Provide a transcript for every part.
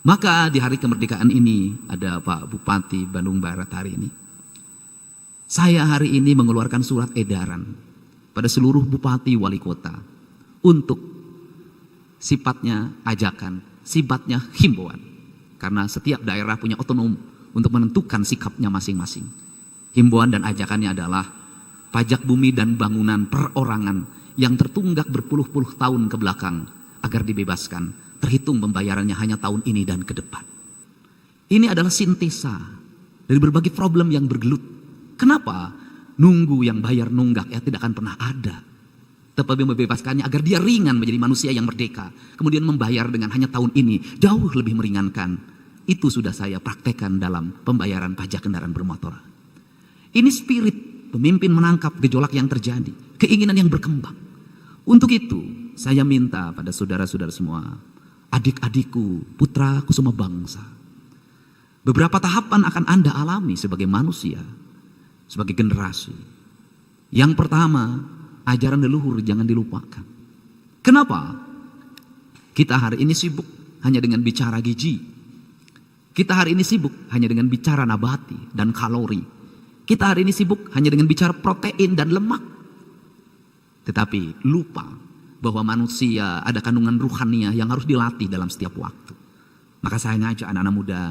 Maka di hari kemerdekaan ini ada Pak Bupati Bandung Barat hari ini. Saya hari ini mengeluarkan surat edaran pada seluruh bupati wali kota untuk sifatnya ajakan, sifatnya himbauan. Karena setiap daerah punya otonom untuk menentukan sikapnya masing-masing. Himbauan dan ajakannya adalah pajak bumi dan bangunan perorangan yang tertunggak berpuluh-puluh tahun ke belakang agar dibebaskan, terhitung pembayarannya hanya tahun ini dan ke depan. Ini adalah sintesa dari berbagai problem yang bergelut. Kenapa? Nunggu yang bayar nunggak ya tidak akan pernah ada. Tetapi membebaskannya agar dia ringan menjadi manusia yang merdeka. Kemudian membayar dengan hanya tahun ini jauh lebih meringankan. Itu sudah saya praktekkan dalam pembayaran pajak kendaraan bermotor. Ini spirit pemimpin menangkap gejolak yang terjadi, keinginan yang berkembang. Untuk itu saya minta pada saudara-saudara semua, adik-adikku, putraku semua bangsa. Beberapa tahapan akan Anda alami sebagai manusia, sebagai generasi. Yang pertama, ajaran leluhur jangan dilupakan. Kenapa? Kita hari ini sibuk hanya dengan bicara gizi. Kita hari ini sibuk hanya dengan bicara nabati dan kalori. Kita hari ini sibuk hanya dengan bicara protein dan lemak. Tetapi lupa bahwa manusia ada kandungan ruhania yang harus dilatih dalam setiap waktu. Maka saya ngajak anak-anak muda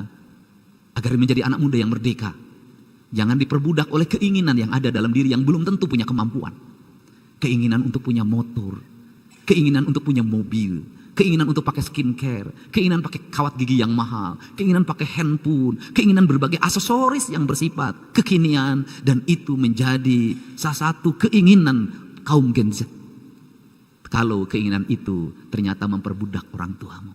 agar menjadi anak muda yang merdeka. Jangan diperbudak oleh keinginan yang ada dalam diri yang belum tentu punya kemampuan. Keinginan untuk punya motor, keinginan untuk punya mobil, keinginan untuk pakai skincare, keinginan pakai kawat gigi yang mahal, keinginan pakai handphone, keinginan berbagai aksesoris yang bersifat kekinian, dan itu menjadi salah satu keinginan kaum Gen Z. Kalau keinginan itu ternyata memperbudak orang tuamu.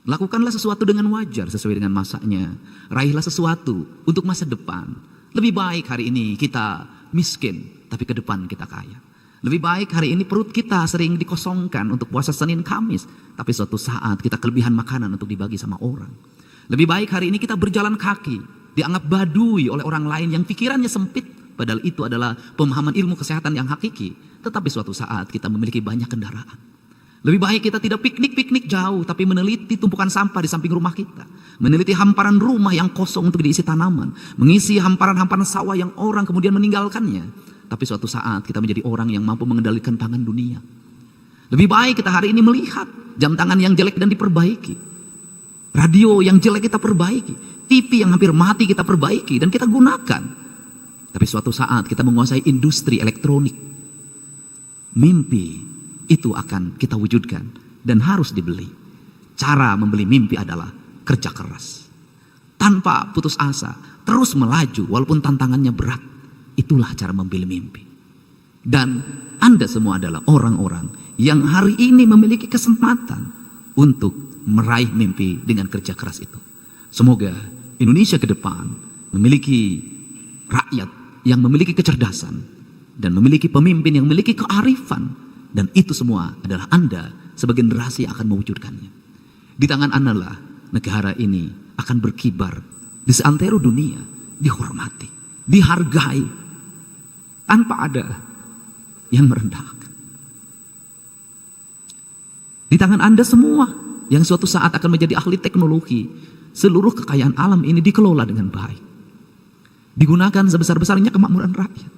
Lakukanlah sesuatu dengan wajar sesuai dengan masanya. Raihlah sesuatu untuk masa depan. Lebih baik hari ini kita miskin, tapi ke depan kita kaya. Lebih baik hari ini perut kita sering dikosongkan untuk puasa Senin Kamis, tapi suatu saat kita kelebihan makanan untuk dibagi sama orang. Lebih baik hari ini kita berjalan kaki, dianggap badui oleh orang lain yang pikirannya sempit, padahal itu adalah pemahaman ilmu kesehatan yang hakiki. Tetapi suatu saat kita memiliki banyak kendaraan. Lebih baik kita tidak piknik-piknik jauh, tapi meneliti tumpukan sampah di samping rumah kita. Meneliti hamparan rumah yang kosong untuk diisi tanaman. Mengisi hamparan-hamparan sawah yang orang kemudian meninggalkannya. Tapi suatu saat kita menjadi orang yang mampu mengendalikan pangan dunia. Lebih baik kita hari ini melihat jam tangan yang jelek dan diperbaiki. Radio yang jelek kita perbaiki. TV yang hampir mati kita perbaiki dan kita gunakan. Tapi suatu saat kita menguasai industri elektronik. Mimpi itu akan kita wujudkan dan harus dibeli. Cara membeli mimpi adalah kerja keras. Tanpa putus asa, terus melaju walaupun tantangannya berat. Itulah cara membeli mimpi. Dan Anda semua adalah orang-orang yang hari ini memiliki kesempatan untuk meraih mimpi dengan kerja keras itu. Semoga Indonesia ke depan memiliki rakyat yang memiliki kecerdasan dan memiliki pemimpin yang memiliki kearifan. Dan itu semua adalah Anda sebagai generasi yang akan mewujudkannya. Di tangan Anda lah negara ini akan berkibar di seantero dunia, dihormati, dihargai, tanpa ada yang merendahkan. Di tangan Anda semua yang suatu saat akan menjadi ahli teknologi, seluruh kekayaan alam ini dikelola dengan baik. Digunakan sebesar-besarnya kemakmuran rakyat.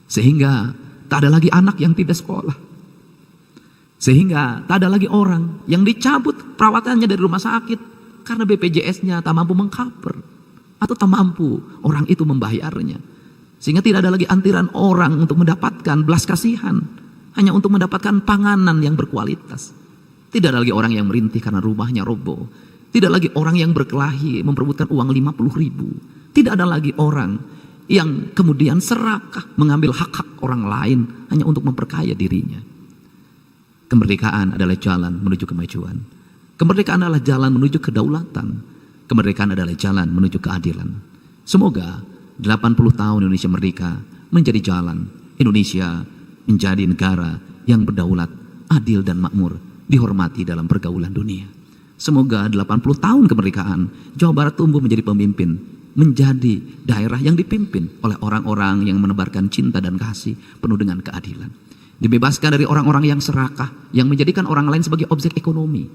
Sehingga tak ada lagi anak yang tidak sekolah. Sehingga tak ada lagi orang yang dicabut perawatannya dari rumah sakit karena BPJS-nya tak mampu mengcover atau tak mampu orang itu membayarnya. Sehingga tidak ada lagi antrian orang untuk mendapatkan belas kasihan hanya untuk mendapatkan panganan yang berkualitas. Tidak ada lagi orang yang merintih karena rumahnya roboh. Tidak lagi orang yang berkelahi memperebutkan uang 50.000. Tidak ada lagi orang yang kemudian serakah mengambil hak-hak orang lain hanya untuk memperkaya dirinya. Kemerdekaan adalah jalan menuju kemajuan. Kemerdekaan adalah jalan menuju kedaulatan. Kemerdekaan adalah jalan menuju keadilan. Semoga 80 tahun Indonesia merdeka menjadi jalan Indonesia menjadi negara yang berdaulat, adil dan makmur, dihormati dalam pergaulan dunia. Semoga 80 tahun kemerdekaan Jawa Barat tumbuh menjadi pemimpin, menjadi daerah yang dipimpin oleh orang-orang yang menebarkan cinta dan kasih penuh dengan keadilan. Dibebaskan dari orang-orang yang serakah, yang menjadikan orang lain sebagai objek ekonomi,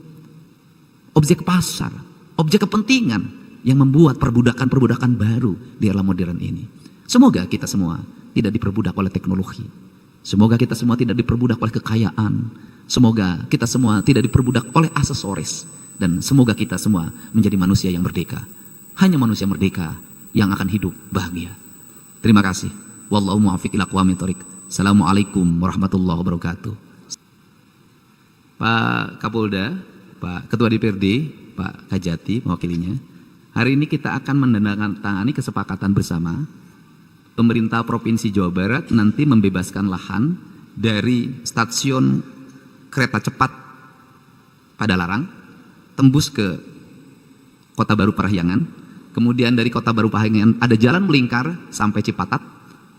objek pasar, objek kepentingan yang membuat perbudakan-perbudakan baru di era modern ini. Semoga kita semua tidak diperbudak oleh teknologi. Semoga kita semua tidak diperbudak oleh kekayaan. Semoga kita semua tidak diperbudak oleh aksesoris. Dan semoga kita semua menjadi manusia yang merdeka. Hanya manusia merdeka yang akan hidup bahagia. Terima kasih. Wallahu muwaffiq ila aqwamit thoriq. Assalamualaikum warahmatullahi wabarakatuh. Pak Kapolda, Pak Ketua DPRD, Pak Kajati mewakilinya. Hari ini kita akan menandatangani kesepakatan bersama pemerintah Provinsi Jawa Barat nanti membebaskan lahan dari stasiun kereta cepat Padalarang tembus ke Kota Baru Parahyangan. Kemudian dari Kota Baru Parahyangan ada jalan melingkar sampai Cipatat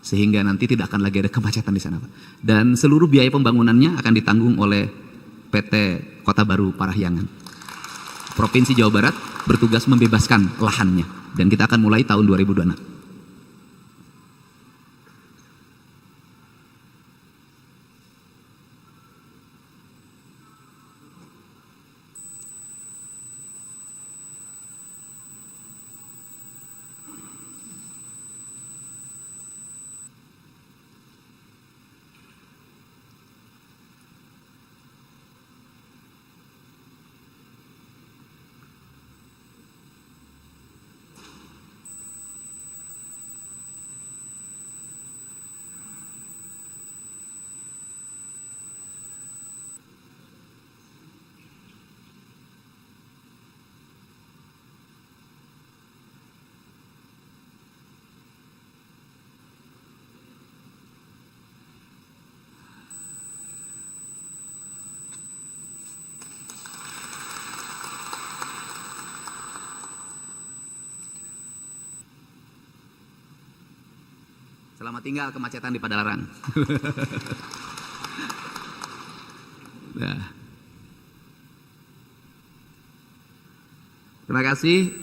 sehingga nanti tidak akan lagi ada kemacetan di sana, Pak. Dan seluruh biaya pembangunannya akan ditanggung oleh PT Kota Baru Parahyangan. Provinsi Jawa Barat bertugas membebaskan lahannya dan kita akan mulai tahun 2026. Selamat tinggal kemacetan di Padalarang. Nah. Terima kasih.